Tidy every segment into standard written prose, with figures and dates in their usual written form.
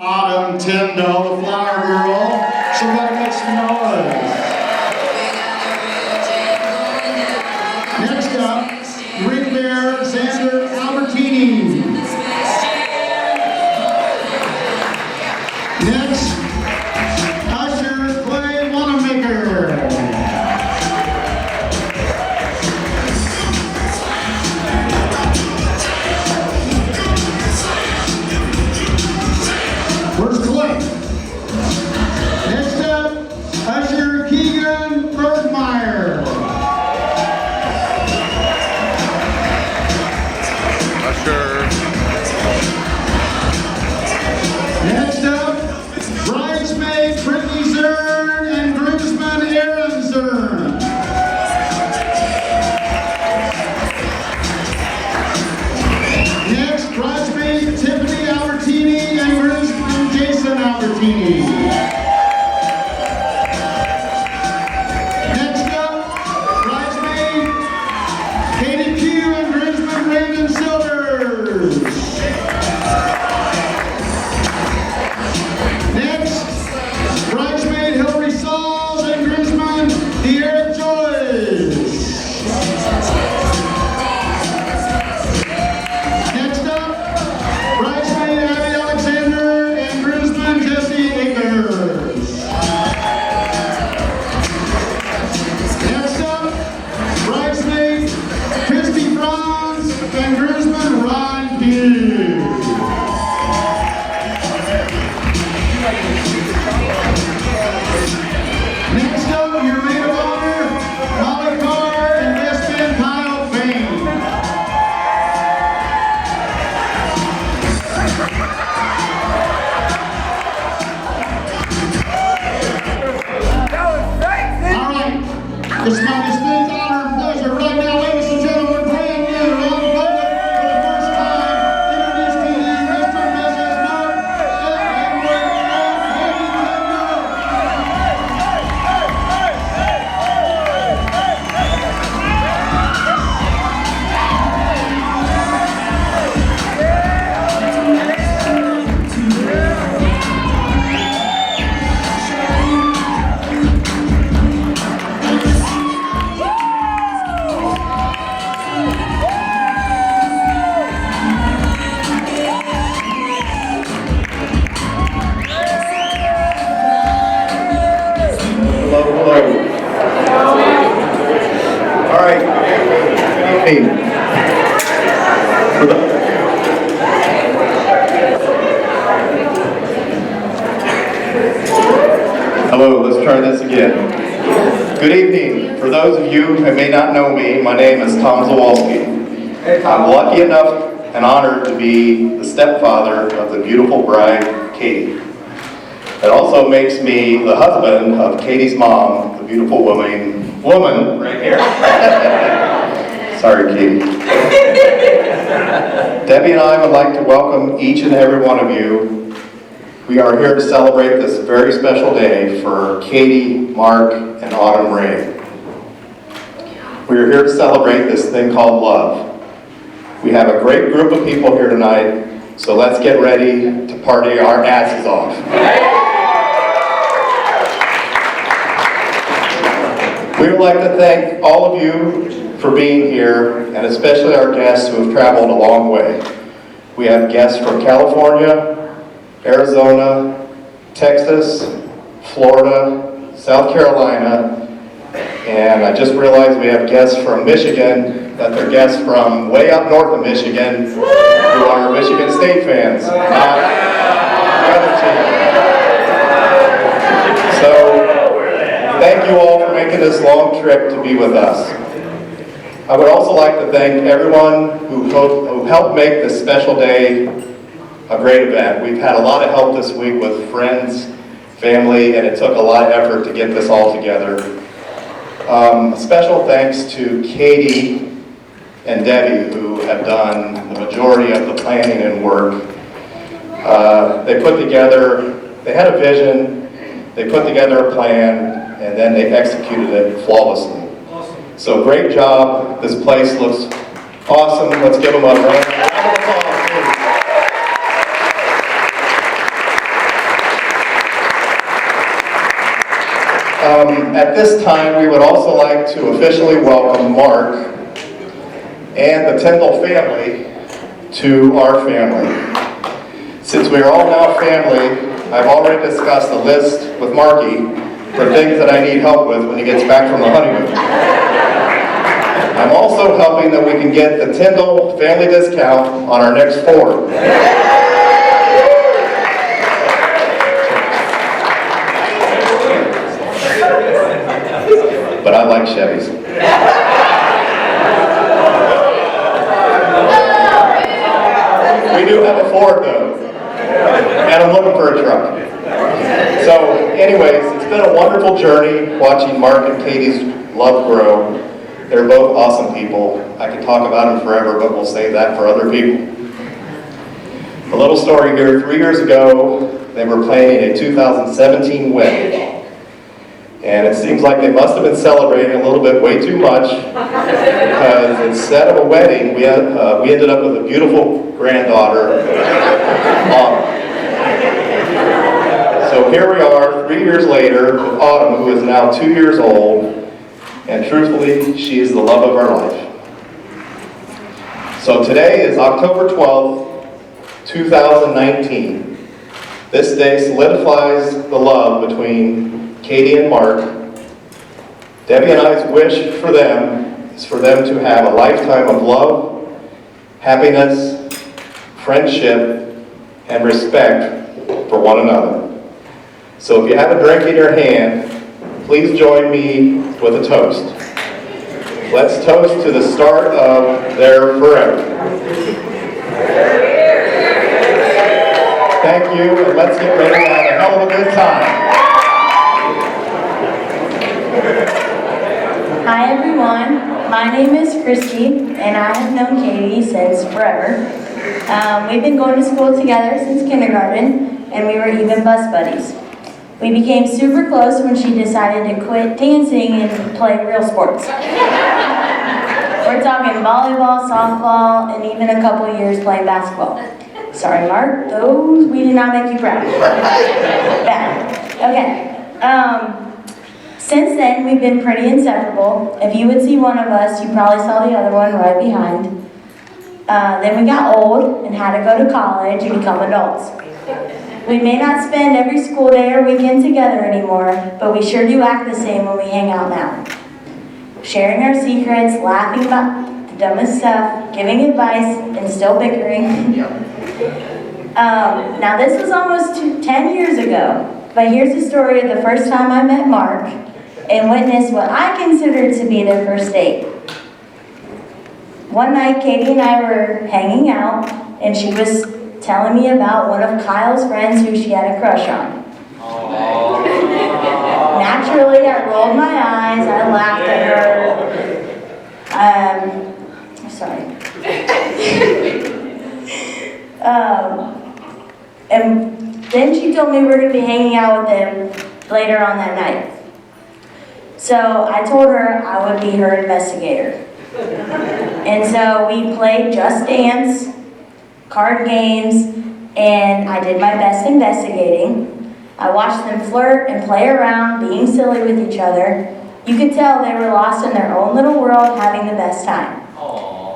Autumn Tyndall, the flower girl. Somebody make some noise. Next up, ring bearer Xander Albertini. Next, usher Clay Wanamaker. Where's Clay? Next up, usher Keegan Bergmeyer. Usher. Next up, bridesmaid Brittany Zern and groomsman Aaron Zern. Next, bridesmaid Tiffany Albertini and groomsman Jason Albertini. Next up, bridesmaid Katie Pugh and groomsman Raymond Silvers. Next, bridesmaid Hillary Sauls and groomsman De'Ara Joyce. Next up, bridesmaid Abby Alexander and groomsman Jesse Iggers. Next up, bridesmaid Christy Franz and groomsman Ron Pugh. Next up, your maid of honor, Molly Carr and best man Kyle Payne. All right, it's my distinct honor and pleasure right now, ladies and gentlemen, brand new, on public for the first time, introduce to you Mr. and Mrs. Mark and Katie Tyndall. Hello, hello. All right. Hey. Hello, let's try this again. Good evening. For those of you who may not know me, my name is Tom Zawalski. I'm lucky enough and honored to be the stepfather of the beautiful bride, Katie. It also makes me the husband of Katie's mom, the beautiful woman right here. Sorry, Katie. Debbie and I would like to welcome each and every one of you. We are here to celebrate this very special day for Katie, Mark, and Autumn Ray. We are here to celebrate this thing called love. We have a great group of people here tonight, so let's get ready to party our asses off. We would like to thank all of you for being here, and especially our guests who have traveled a long way. We have guests from California, Arizona, Texas, Florida, South Carolina, and I just realized we have guests from Michigan, that they're guests from way up north of Michigan, who are Michigan State fans, not the other team. So, thank you all for making this long trip to be with us. I would also like to thank everyone who helped make this special day a great event. We've had a lot of help this week with friends, family, and it took a lot of effort to get this all together. Special thanks to Katie and Debbie, who have done the majority of the planning and work. They had a vision, they put together a plan, and then they executed it flawlessly. So great job. This place looks awesome. Let's give them a round of applause, please. At this time, we would also like to officially welcome Mark and the Tyndall family to our family. Since we are all now family, I've already discussed a list with Marky for things that I need help with when he gets back from the honeymoon. I'm also helping that we can get the Tyndall family discount on our next Ford. But I like Chevys. We do have a Ford though, and I'm looking for a truck. So anyways, it's been a wonderful journey watching Mark and Katie's love grow. They're both awesome people. I could talk about them forever, but we'll save that for other people. A little story here. 3 years ago, they were planning a 2017 wedding. And it seems like they must have been celebrating a little bit way too much, because instead of a wedding, we ended up with a beautiful granddaughter, Autumn. So here we are, 3 years later, with Autumn, who is now 2 years old, and truthfully, she is the love of our life. So today is October 12th, 2019. This day solidifies the love between Katie and Mark. Debbie and I's wish for them is for them to have a lifetime of love, happiness, friendship, and respect for one another. So if you have a drink in your hand, please join me with a toast. Let's toast to the start of their forever. Thank you, and let's get ready to have a hell of a good time. Hi everyone, my name is Christy and I have known Katie since forever. We've been going to school together since kindergarten and we were even bus buddies. We became super close when she decided to quit dancing and play real sports. We're talking volleyball, softball, and even a couple years playing basketball. Sorry Mark, those we did not make you proud. Bad. Okay. Since then, we've been pretty inseparable. If you would see one of us, you probably saw the other one right behind. Then we got old and had to go to college and become adults. We may not spend every school day or weekend together anymore, but we sure do act the same when we hang out now. Sharing our secrets, laughing about the dumbest stuff, giving advice, and still bickering. Now this was almost 10 years ago, but here's the story of the first time I met Mark and witnessed what I considered to be their first date. One night, Katie and I were hanging out, and she was telling me about one of Kyle's friends who she had a crush on. Naturally, I rolled my eyes, I laughed at her. Sorry. And then she told me we were going to be hanging out with them later on that night. So I told her I would be her investigator. And so we played Just Dance, card games, and I did my best investigating. I watched them flirt and play around, being silly with each other. You could tell they were lost in their own little world, having the best time.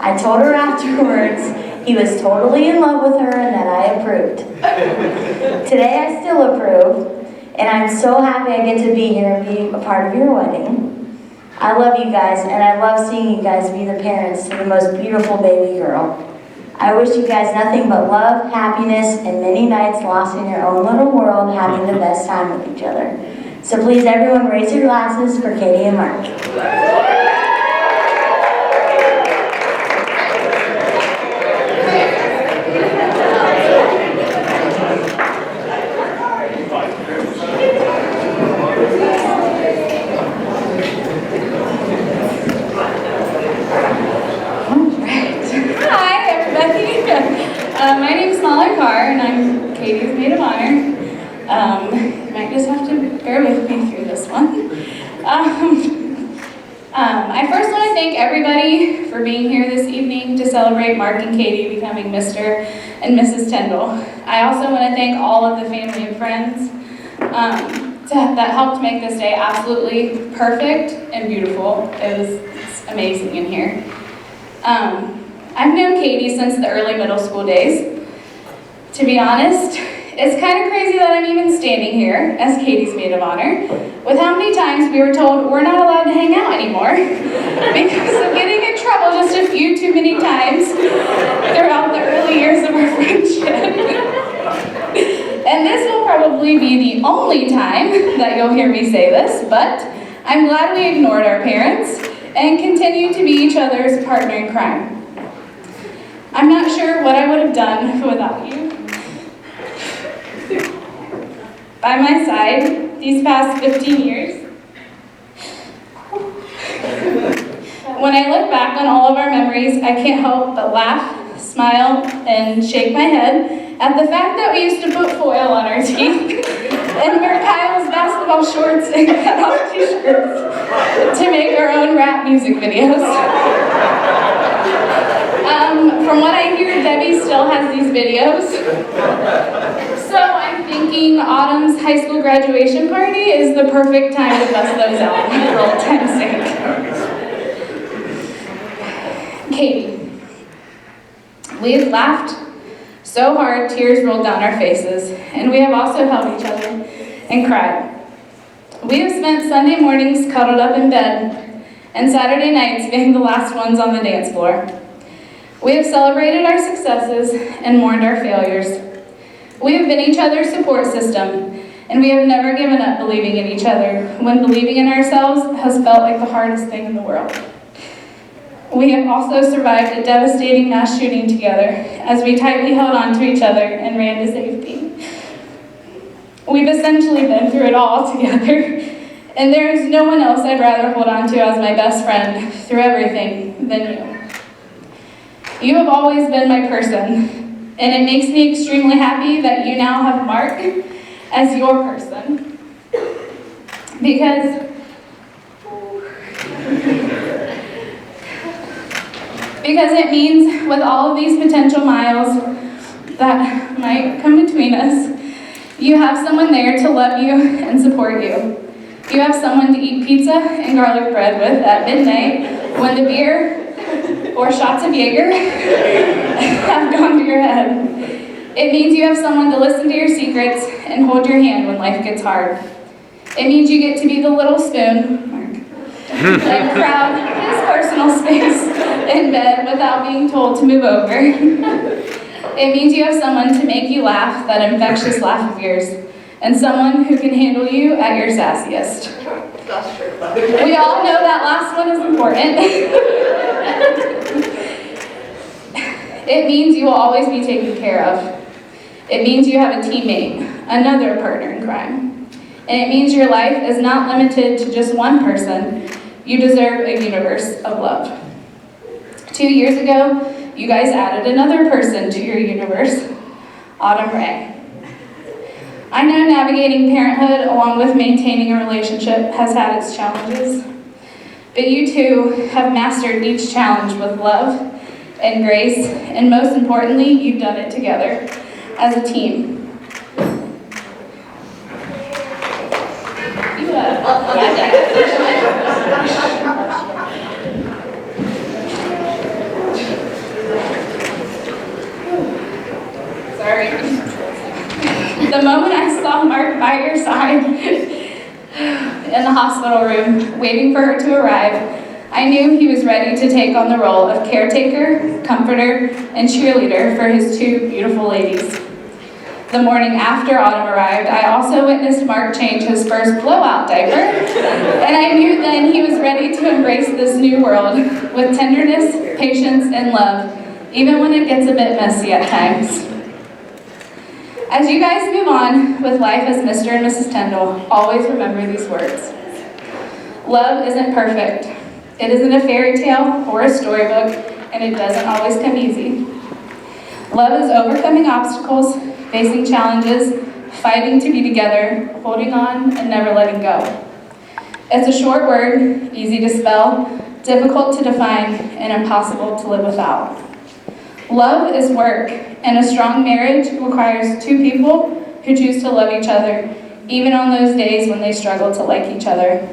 I told her afterwards he was totally in love with her and that I approved. Today I still approve. And I'm so happy I get to be here and be a part of your wedding. I love you guys, and I love seeing you guys be the parents to the most beautiful baby girl. I wish you guys nothing but love, happiness, and many nights lost in your own little world, having the best time with each other. So please, everyone, raise your glasses for Katie and Mark. My name is Molly Carr, and I'm Katie's maid of honor. You might just have to bear with me through this one. I first want to thank everybody for being here this evening to celebrate Mark and Katie becoming Mr. and Mrs. Tyndall. I also want to thank all of the family and friends. that helped make this day absolutely perfect and beautiful. It's amazing in here. I've known Katie since the early middle school days. To be honest, it's kind of crazy that I'm even standing here as Katie's maid of honor, with how many times we were told we're not allowed to hang out anymore because of getting in trouble just a few too many times throughout the early years of our friendship. And this will probably be the only time that you'll hear me say this, but I'm glad we ignored our parents and continued to be each other's partner in crime. I'm not sure what I would have done without you by my side these past 15 years. When I look back on all of our memories, I can't help but laugh, smile, and shake my head at the fact that we used to put foil on our teeth and wear Kyle's basketball shorts and cut-off t-shirts to make our own rap music videos. From what I hear, Debbie still has these videos. So I'm thinking Autumn's high school graduation party is the perfect time to bust those out for old time's sake. Katie, we have laughed so hard tears rolled down our faces, and we have also held each other and cried. We have spent Sunday mornings cuddled up in bed, and Saturday nights being the last ones on the dance floor. We have celebrated our successes and mourned our failures. We have been each other's support system, and we have never given up believing in each other when believing in ourselves has felt like the hardest thing in the world. We have also survived a devastating mass shooting together as we tightly held on to each other and ran to safety. We've essentially been through it all together, and there is no one else I'd rather hold on to as my best friend through everything than you. You have always been my person, and it makes me extremely happy that you now have Mark as your person. Because it means with all of these potential miles that might come between us, you have someone there to love you and support you. You have someone to eat pizza and garlic bread with at midnight when the beer or shots of Jaeger have gone to your head. It means you have someone to listen to your secrets and hold your hand when life gets hard. It means you get to be the little spoon, Mark, and crowd his personal space in bed without being told to move over. It means you have someone to make you laugh, that infectious laugh of yours, and someone who can handle you at your sassiest. We all know that last one is important. It means you will always be taken care of. It means you have a teammate, another partner in crime. And it means your life is not limited to just one person. You deserve a universe of love. 2 years ago, you guys added another person to your universe, Autumn Ray. I know navigating parenthood along with maintaining a relationship has had its challenges, but you two have mastered each challenge with love and grace, and most importantly, you've done it together as a team. Sorry. The moment I saw Mark by your side in the hospital room, waiting for her to arrive, I knew he was ready to take on the role of caretaker, comforter, and cheerleader for his two beautiful ladies. The morning after Autumn arrived, I also witnessed Mark change his first blowout diaper, and I knew then he was ready to embrace this new world with tenderness, patience, and love, even when it gets a bit messy at times. As you guys move on with life as Mr. and Mrs. Tyndall, always remember these words. Love isn't perfect. It isn't a fairy tale or a storybook, and it doesn't always come easy. Love is overcoming obstacles, facing challenges, fighting to be together, holding on, and never letting go. It's a short word, easy to spell, difficult to define, and impossible to live without. Love is work, and a strong marriage requires two people who choose to love each other, even on those days when they struggle to like each other.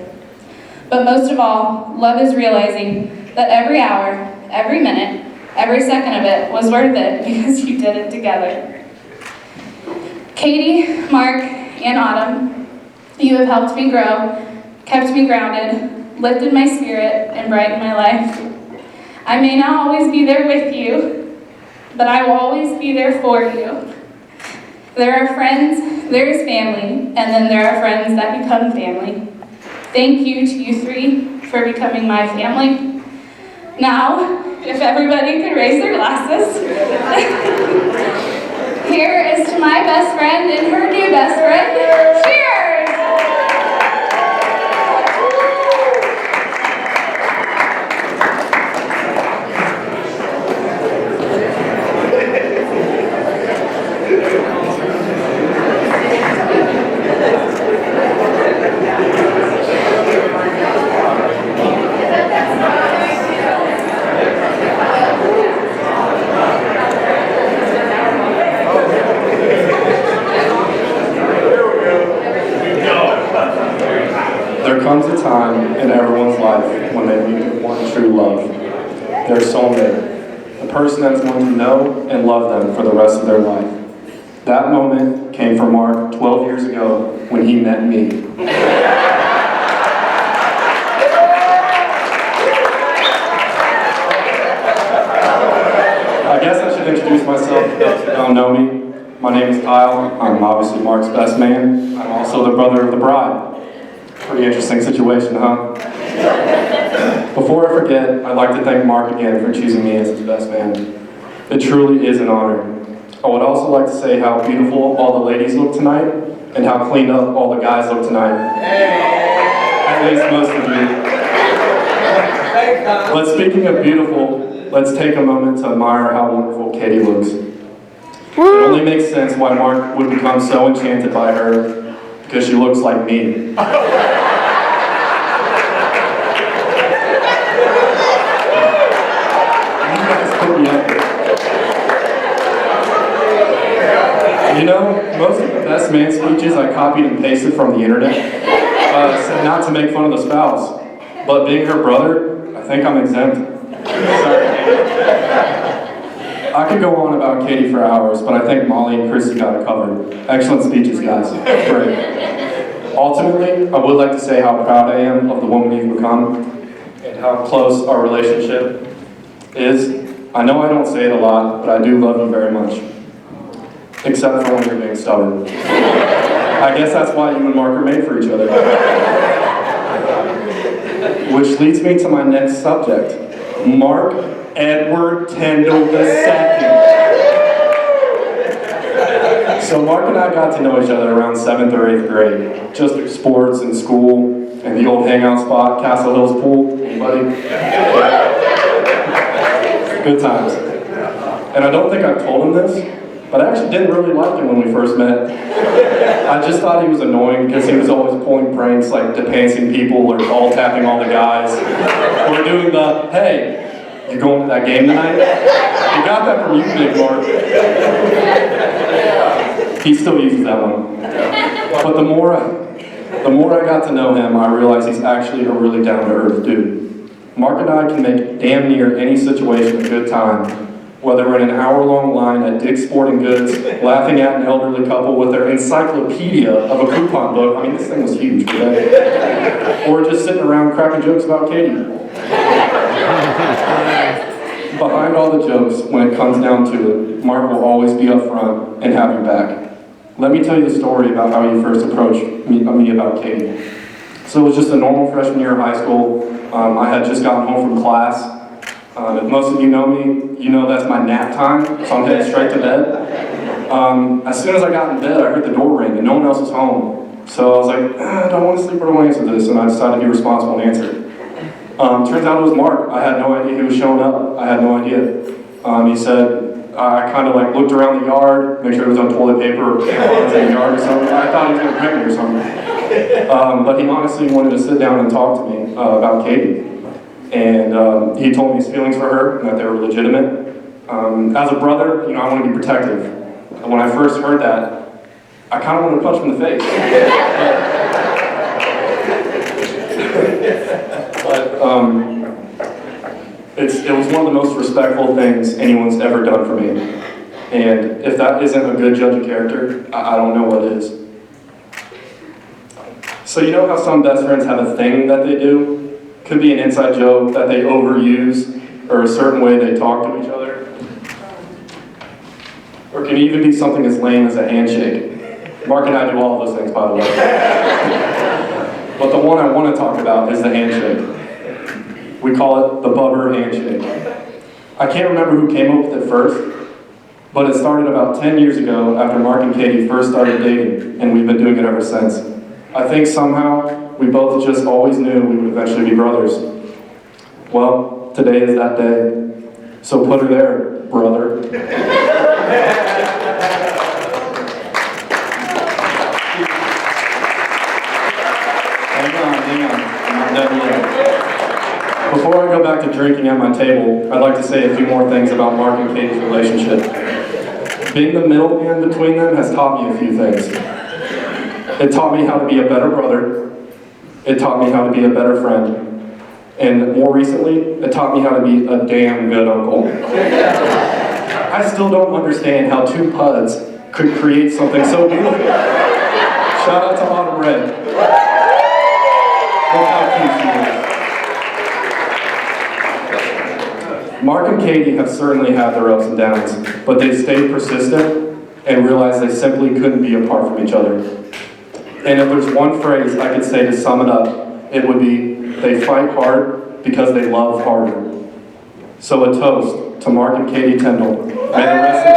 But most of all, love is realizing that every hour, every minute, every second of it was worth it because you did it together. Katie, Mark, and Autumn, you have helped me grow, kept me grounded, lifted my spirit, and brightened my life. I may not always be there with you, but I will always be there for you. There are friends, there is family, and then there are friends that become family. Thank you to you three for becoming my family. Now, if everybody could raise their glasses. Here is to my best friend and her new best friend. Cheers! There comes a time in everyone's life when they meet one true love, their soulmate, the person that's going to know and love them for the rest of their life. That moment came for Mark 12 years ago when he met me. I guess I should introduce myself if you don't know me. My name is Kyle. I'm obviously Mark's best man. I'm also the brother of the bride. Pretty interesting situation, huh? Before I forget, I'd like to thank Mark again for choosing me as his best man. It truly is an honor. I would also like to say how beautiful all the ladies look tonight, and how cleaned up all the guys look tonight. At least most of you. But speaking of beautiful, let's take a moment to admire how wonderful Katie looks. It only makes sense why Mark would become so enchanted by her, because she looks like me. You know, most of the best man speeches I copied and pasted from the internet, said not to make fun of the spouse. But being her brother, I think I'm exempt. Sorry. I could go on about Katie for hours, but I think Molly and Chrissy got it covered. Excellent speeches, guys. Great. Ultimately, I would like to say how proud I am of the woman we've become and how close our relationship is. I know I don't say it a lot, but I do love you very much. Except for when you're being stubborn. I guess that's why you and Mark are made for each other. Which leads me to my next subject. Mark Edward Tyndall II. So Mark and I got to know each other around 7th or 8th grade, just through sports and school, and the old hangout spot, Castle Hills Pool. Anybody? Good times. And I don't think I've told him this, but I actually didn't really like him when we first met. I just thought he was annoying because he was always pulling pranks like depancing people or ball tapping all the guys. Or doing the, hey, you going to that game tonight? You got that from you, Big Mark. He still uses that one. But the more I got to know him, I realized he's actually a really down-to-earth dude. Mark and I can make damn near any situation a good time, whether we're in an hour-long line at Dick's Sporting Goods, laughing at an elderly couple with their encyclopedia of a coupon book. I mean, this thing was huge, okay? Or just sitting around cracking jokes about Katie. Behind all the jokes, when it comes down to it, Mark will always be up front and have your back. Let me tell you the story about how he first approached me about Katie. So it was just a normal freshman year of high school. I had just gotten home from class. If most of you know me, you know that's my nap time, so I'm heading straight to bed. As soon as I got in bed, I heard the door ring and no one else was home. So I was like, I don't want to sleep or I don't want to answer this, and I decided to be responsible and answer it. Turns out it was Mark. I had no idea he was showing up. I had no idea. He said, I kind of like looked around the yard, make sure it was on toilet paper or tampons in the yard or something. I thought he was going to prank me or something. But he honestly wanted to sit down and talk to me about Katie. And he told me his feelings for her and that they were legitimate. As a brother, I want to be protective. And when I first heard that, I kind of want to punch him in the face. It was one of the most respectful things anyone's ever done for me. And if that isn't a good judge of character, I don't know what is. So you know how some best friends have a thing that they do? Could be an inside joke that they overuse, or a certain way they talk to each other. Or it can even be something as lame as a handshake. Mark and I do all of those things, by the way. But the one I want to talk about is the handshake. We call it the bubber handshake. I can't remember who came up with it first, but it started about 10 years ago after Mark and Katie first started dating, and we've been doing it ever since. I think somehow we both just always knew we would eventually be brothers. Well, today is that day. So put her there, brother. Hang on. I'm not done yet. Before I go back to drinking at my table, I'd like to say a few more things about Mark and Katie's relationship. Being the middleman between them has taught me a few things. It taught me how to be a better brother. It taught me how to be a better friend. And more recently, it taught me how to be a damn good uncle. I still don't understand how two puds could create something so beautiful. Shout out to Autumn Red. Look how cute she is. Mark and Katie have certainly had their ups and downs, but they stayed persistent and realized they simply couldn't be apart from each other. And if there's one phrase I could say to sum it up, it would be, they fight hard because they love harder. So a toast to Mark and Katie Tyndall. May the rest of